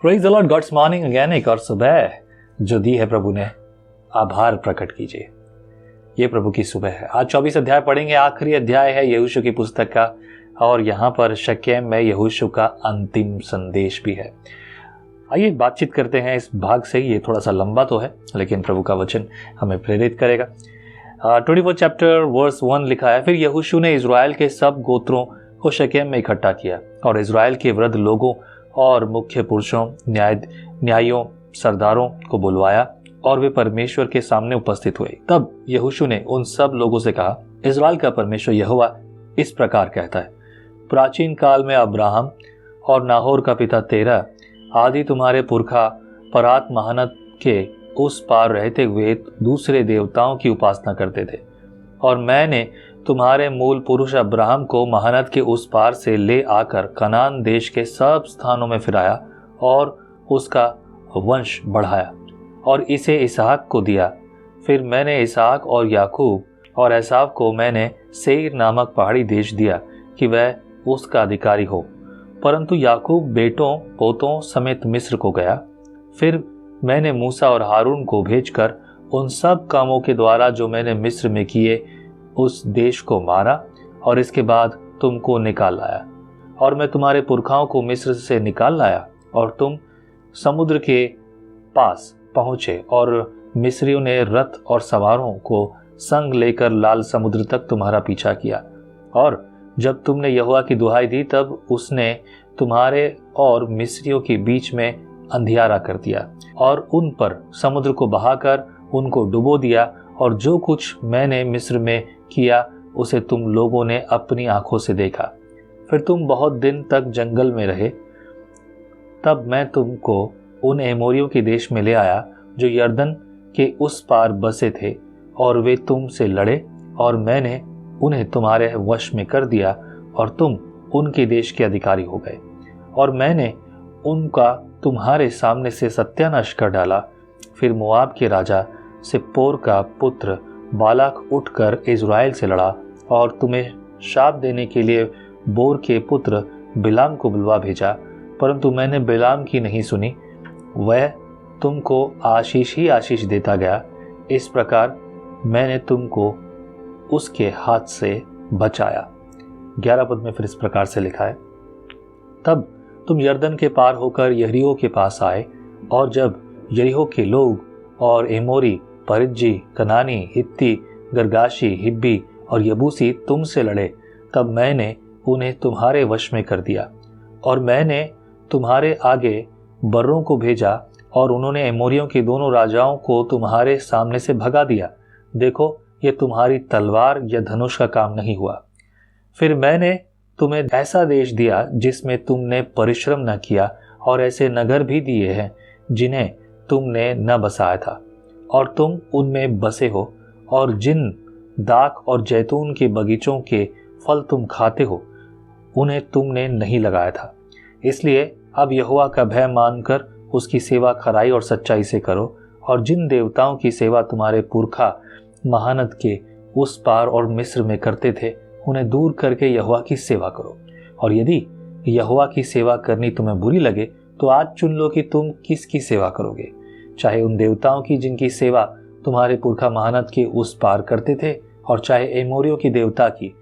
Praise the Lord, God's morning again. एक और सुबह जो दी है प्रभु ने, आभार प्रकट कीजिए। ये प्रभु की सुबह है। आज 24 अध्याय पढ़ेंगे। आखिरी अध्याय है यहोशू की पुस्तक का, और यहाँ पर शकेम में यहोशू का अंतिम संदेश भी है। आइए बातचीत करते हैं इस भाग से। ये थोड़ा सा लंबा तो है, लेकिन प्रभु का वचन हमें प्रेरित करेगा। 24 चैप्टर वर्स 1 लिखा है, फिर यहोशू ने इज़राइल के सब गोत्रों को शकेम में इकट्ठा किया और इज़राइल के वृद्ध लोगों और मुख्य पुरुषों, न्यायियों, सरदारों को बुलवाया और वे परमेश्वर के सामने उपस्थित हुए। तब यहोशू ने उन सब लोगों से कहा, इज़राइल का परमेश्वर यहोवा इस प्रकार कहता है, प्राचीन काल में अब्राहम और नाहोर का पिता तेरह आदि तुम्हारे पुरखा परात महानद के उस पार रहते हुए दूसरे देवताओं की उपासना करते थे, और मैंने तुम्हारे मूल पुरुष अब्राहम को महानद के उस पार से ले आकर कनान देश के सब स्थानों में फिराया और उसका वंश बढ़ाया और इसे इसहाक को दिया। फिर मैंने इसहाक और याकूब और एसाव को मैंने सेईर नामक पहाड़ी देश दिया कि वह उसका अधिकारी हो। परंतु याकूब बेटों पोतों समेत मिस्र को गया। फिर मैंने मूसा और हारून को भेजकर उन सब कामों के द्वारा जो मैंने मिस्र में किए उस देश को मारा, और इसके बाद तुमको निकाल लाया। और मैं तुम्हारे पुरखाओं को मिस्र से निकाल लाया, और तुम समुद्र के पास पहुँचे, और मिस्रियों ने रथ और सवारों को संग लेकर लाल समुद्र तक तुम्हारा पीछा किया। और जब तुमने यहोवा की दुहाई दी, तब उसने तुम्हारे और मिस्रियों के बीच में अंधियारा कर दिया और उन पर समुद्र को बहाकर उनको डुबो दिया। और जो कुछ मैंने मिस्र में किया उसे तुम लोगों ने अपनी आंखों से देखा। फिर तुम बहुत दिन तक जंगल में रहे। तब मैं तुमको उन एमोरियों के देश में ले आया जो यरदन के उस पार बसे थे, और वे तुमसे लड़े, और मैंने उन्हें तुम्हारे वश में कर दिया और तुम उनके देश के अधिकारी हो गए। और मैंने उनका तुम्हारे सामने से सत्यानाश कर डाला। फिर मोआब के राजा सिप्पोर का पुत्र बालाक उठकर इज़राइल से लड़ा और तुम्हें शाप देने के लिए बोर के पुत्र बिलाम को बुलवा भेजा, परंतु मैंने बिलाम की नहीं सुनी। वह तुमको आशीष ही आशीष देता गया। इस प्रकार मैंने तुमको उसके हाथ से बचाया। 11 पद में फिर इस प्रकार से लिखा है, तब तुम यरदन के पार होकर यरीहो के पास आए, और जब यरीहो के लोग और एमोरी, परिज्जी, कनानी, हित्ती, गर्गाशी, हिब्बी और यबूसी तुमसे लड़े, तब मैंने उन्हें तुम्हारे वश में कर दिया। और मैंने तुम्हारे आगे बर्रों को भेजा, और उन्होंने एमोरियों के दोनों राजाओं को तुम्हारे सामने से भगा दिया। देखो, ये तुम्हारी तलवार या धनुष का काम नहीं हुआ। फिर मैंने तुम्हें ऐसा देश दिया जिसमें तुमने परिश्रम न किया, और ऐसे नगर भी दिए हैं जिन्हें तुमने न बसाया था, और तुम उनमें बसे हो। और जिन दाख और जैतून के बगीचों के फल तुम खाते हो, उन्हें तुमने नहीं लगाया था। इसलिए अब यहोवा का भय मानकर उसकी सेवा खराई और सच्चाई से करो, और जिन देवताओं की सेवा तुम्हारे पुरखा महानद के उस पार और मिस्र में करते थे, उन्हें दूर करके यहोवा की सेवा करो। और यदि यहोवा की सेवा करनी तुम्हें बुरी लगे, तो आज चुन लो कि तुम किसकी सेवा करोगे, चाहे उन देवताओं की जिनकी सेवा तुम्हारे पुरखा महानद के उस पार करते थे, और चाहे एमोरियों की देवता की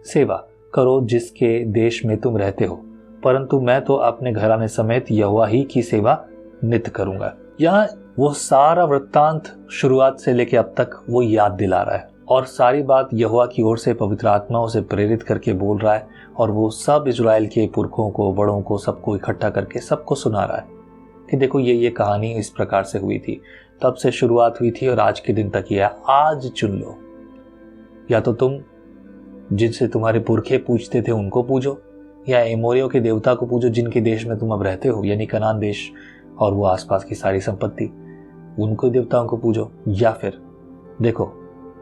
सेवा करो जिसके देश में तुम रहते हो। परंतु मैं तो अपने घराने समेत यहोवा ही की सेवा नित्य करूंगा। यहाँ वो सारा वृत्तांत शुरुआत से लेकर अब तक वो याद दिला रहा है, और सारी बात यहोवा की ओर से पवित्र आत्माओं से प्रेरित करके बोल रहा है, और वो सब इज़राइल के पुरखों को, बड़ों को, सबको इकट्ठा करके सबको सुना रहा है कि देखो ये कहानी इस प्रकार से हुई थी, तब से शुरुआत हुई थी और आज के दिन तक ये है। आज चुन लो, या तो तुम जिनसे तुम्हारे पुरखे पूजते थे उनको पूजो, या एमोरियों के देवता को पूजो जिनके देश में तुम अब रहते हो, यानी कनान देश और वो आसपास की सारी संपत्ति, उनको देवताओं को पूजो। या फिर देखो,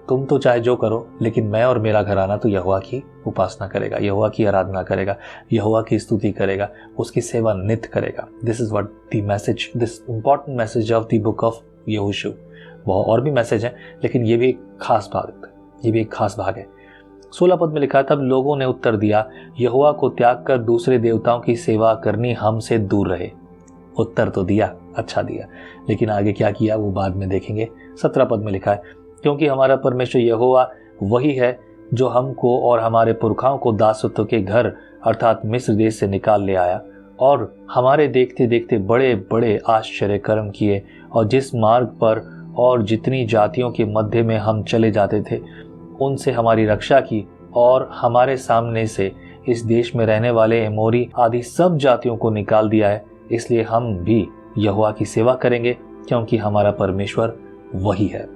तुम तो चाहे जो करो, लेकिन मैं और मेरा घराना तो यहोवा की उपासना करेगा, यहोवा की आराधना करेगा, यहोवा की स्तुति करेगा, उसकी सेवा नित्य करेगा। This is what the message, this important message of the book of यहोशू। बहुत और भी मैसेज हैं, लेकिन ये भी एक खास भाग है। 16 पद में लिखा, तब लोगों ने उत्तर दिया, यहोवा को त्याग कर दूसरे देवताओं की सेवा करनी हमसे दूर रहे। उत्तर तो दिया, अच्छा दिया, लेकिन आगे क्या किया वो बाद में देखेंगे। 17 पद में लिखा है, क्योंकि हमारा परमेश्वर यहोवा वही है जो हमको और हमारे पुरखाओं को दासत्व के घर अर्थात मिस्र देश से निकाल ले आया और हमारे देखते देखते बड़े बड़े आश्चर्य कर्म किए, और जिस मार्ग पर और जितनी जातियों के मध्य में हम चले जाते थे उनसे हमारी रक्षा की, और हमारे सामने से इस देश में रहने वाले एमोरी आदि सब जातियों को निकाल दिया है। इसलिए हम भी यहोवा की सेवा करेंगे, क्योंकि हमारा परमेश्वर वही है।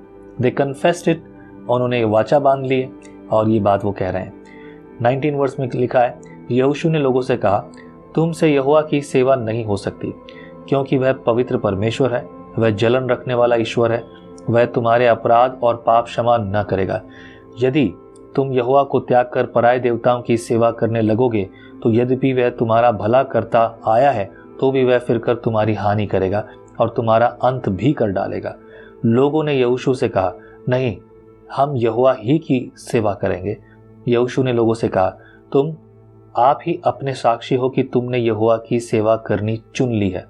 दे कन्फेस्ड इट, उन्होंने वाचा बांध लिए, और ये बात वो कह रहे हैं। 19 वर्ष में लिखा है, यहोशू ने लोगों से कहा, तुमसे यहोवा की सेवा नहीं हो सकती, क्योंकि वह पवित्र परमेश्वर है, वह जलन रखने वाला ईश्वर है, वह तुम्हारे अपराध और पाप क्षमा न करेगा। यदि तुम यहोवा को त्याग कर पराये देवताओं की सेवा करने लगोगे तो यद्यपि वह तुम्हारा भला करता आया है तो भी वह फिरकर तुम्हारी हानि करेगा और तुम्हारा अंत भी कर डालेगा। लोगों ने यहोशू से कहा, नहीं, हम यहोवा ही की सेवा करेंगे। यहोशू ने लोगों से कहा, तुम आप ही अपने साक्षी हो कि तुमने यहोवा की सेवा करनी चुन ली है।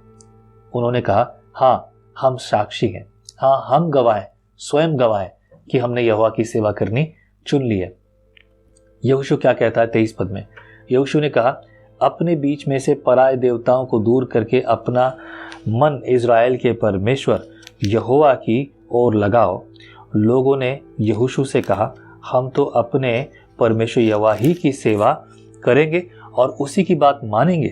उन्होंने कहा, हाँ, हम साक्षी हैं, हाँ, हम गवाह, स्वयं गवाह कि हमने यहोवा की सेवा करनी चुन ली है। यहोशू क्या कहता है 23 पद में, यहोशू ने कहा, अपने बीच में से पराये देवताओं को दूर करके अपना मन इज़राइल के परमेश्वर यहोवा की ओर लगाओ। लोगों ने यहोशू से कहा, हम तो अपने परमेश्वर यहोवा ही की सेवा करेंगे और उसी की बात मानेंगे।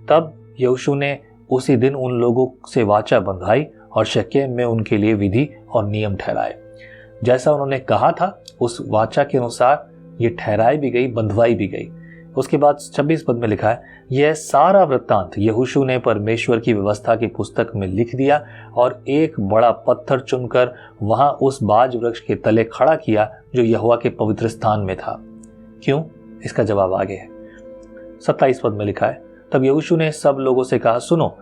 तब यहोशू ने उसी दिन उन लोगों से वाचा बंधाई और शकेम में उनके लिए विधि और नियम ठहराए। जैसा उन्होंने कहा था उस वाचा के अनुसार ये ठहराई भी गई, बंधवाई भी गई। उसके बाद 26 पद में लिखा है, यह सारा वृत्तांत यहोशू ने परमेश्वर की व्यवस्था की पुस्तक में लिख दिया और एक बड़ा पत्थर चुनकर वहां उस बाज वृक्ष के तले खड़ा किया जो यहोवा के पवित्र स्थान में था। क्यों? इसका जवाब आगे है। 27 पद में लिखा है, तब यहोशू ने सब लोगों से कहा, सुनो,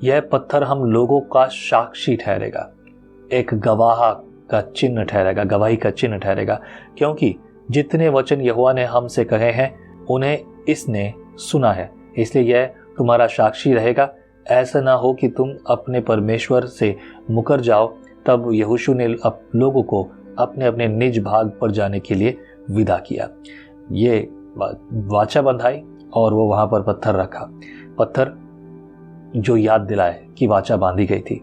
यह पत्थर हम लोगों का साक्षी ठहरेगा, एक गवाह का चिन्ह ठहरेगा, गवाही का चिन्ह ठहरेगा, क्योंकि जितने वचन यहोवा ने हमसे कहे हैं उन्हें इसने सुना है, इसलिए यह तुम्हारा साक्षी रहेगा। ऐसा ना हो कि तुम अपने परमेश्वर से मुकर जाओ। तब यहोशू ने लोगों को अपने अपने निज भाग पर जाने के लिए विदा किया। ये वाचा बंधाई और वो वहां पर पत्थर रखा, पत्थर जो याद दिलाए कि वाचा बांधी गई थी।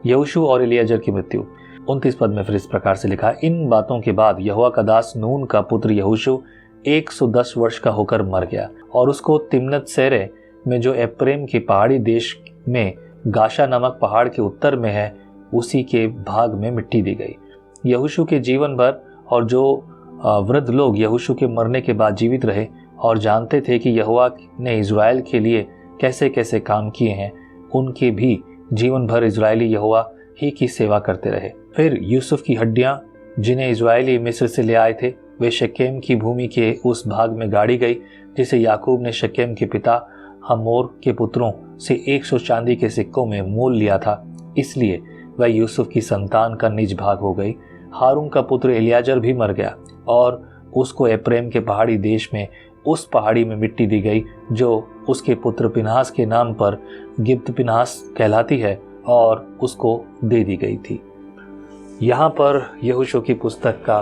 यहोशू और एलियाजर की मृत्यु 29 पद में फिर इस प्रकार से लिखा, इन बातों के बाद यहोवा का दास नून का पुत्र यहोशू 110 वर्ष का होकर मर गया और उसको तिम्नत सेरे में जो एप्रेम के पहाड़ी देश में गाशा नामक पहाड़ के उत्तर में है उसी के भाग में मिट्टी दी गई। यहोशू के जीवन भर और जो वृद्ध लोग यहोशू के मरने के बाद जीवित रहे और जानते थे कि यहोवा ने इज़राइल के लिए कैसे कैसे काम किए हैं, उनके भी जीवन भर इज़राइली यहोवा ही की सेवा करते रहे। फिर यूसुफ की हड्डियां जिन्हें इज़राइली मिस्र से ले आए थे वे शकेम की भूमि के उस भाग में गाड़ी गई जिसे याकूब ने शकेम के पिता हमोर के पुत्रों से 100 चांदी के सिक्कों में मोल लिया था, इसलिए वह यूसुफ की संतान का निज भाग हो गई। हारून का पुत्र एलियाजर भी मर गया और उसको एप्रेम के पहाड़ी देश में उस पहाड़ी में मिट्टी दी गई जो उसके पुत्र पिनहास के नाम पर गिब्त पिनहास कहलाती है और उसको दे दी गई थी। यहाँ पर यहोशू की पुस्तक का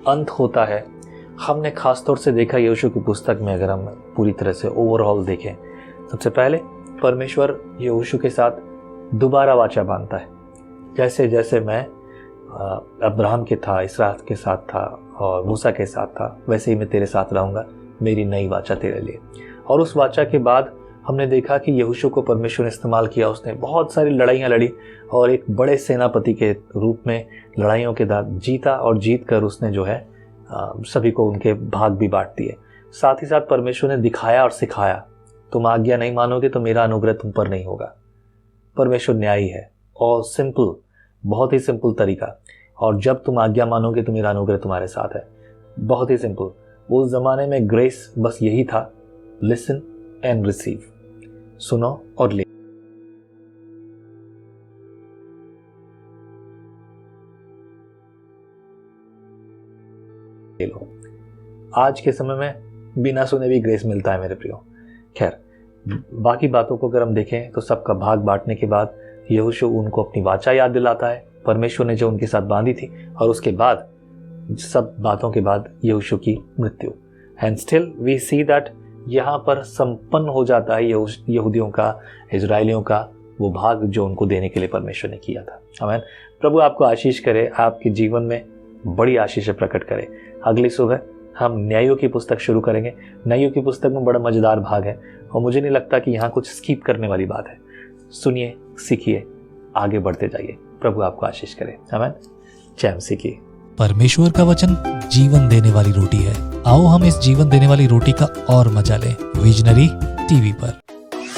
अंत होता है। हमने खासतौर से देखा यहोशू की पुस्तक में, अगर हम पूरी तरह से ओवरऑल देखें, सबसे पहले परमेश्वर यहोशू के साथ दोबारा वाचा बांधता है। जैसे जैसे मैं अब्राहम के था, इसरात के साथ था और मूसा के साथ था, वैसे ही मैं तेरे साथ रहूँगा, मेरी नई वाचा तेरे लिए। और उस वाचा के बाद हमने देखा कि यहोशू को परमेश्वर ने इस्तेमाल किया। उसने बहुत सारी लड़ाइयाँ लड़ी और एक बड़े सेनापति के रूप में लड़ाइयों के बाद जीता और जीत कर उसने जो है सभी को उनके भाग भी बांट दिए। साथ ही साथ परमेश्वर ने दिखाया और सिखाया, तुम आज्ञा नहीं मानोगे तो मेरा अनुग्रह तुम पर नहीं होगा। परमेश्वर न्यायी है और सिंपल, बहुत ही सिंपल तरीका, और जब तुम आज्ञा मानोगे तो मेरा अनुग्रह तुम्हारे साथ है। बहुत ही सिंपल। उस जमाने में ग्रेस बस यही था, लिसन एंड रिसीव, सुनो और ले लो। आज के समय में बिना सुने भी ग्रेस मिलता है मेरे प्रियो। खैर, बाकी बातों को अगर हम देखें तो सबका भाग बांटने के बाद यहोशू उनको अपनी वाचा याद दिलाता है, परमेश्वर ने जो उनके साथ बांधी थी, और उसके बाद सब बातों के बाद यहोशू की मृत्यु। And still we see that यहाँ पर संपन्न हो जाता है यहूदियों का, इजराइलियों का वो भाग जो उनको देने के लिए परमेश्वर ने किया था। आमीन। प्रभु आपको आशीष करे, आपके जीवन में बड़ी आशीष प्रकट करे। अगली सुबह हम न्यायों की पुस्तक शुरू करेंगे। न्यायों की पुस्तक में बड़ा मजेदार भाग है और मुझे नहीं लगता कि यहाँ कुछ स्किप करने वाली बात है। सुनिए, सीखिए, आगे बढ़ते जाइए। प्रभु आपको आशीष करे। आमीन। जय मसीह की। परमेश्वर का वचन जीवन देने वाली रोटी है। आओ हम इस जीवन देने वाली रोटी का और मजा लें विजनरी टीवी पर।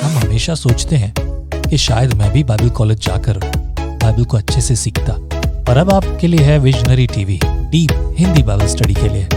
हम हमेशा सोचते हैं कि शायद मैं भी बाइबल कॉलेज जाकर बाइबल को अच्छे से सीखता, पर अब आपके लिए है visionary TV, deep Hindi Bible study के लिए।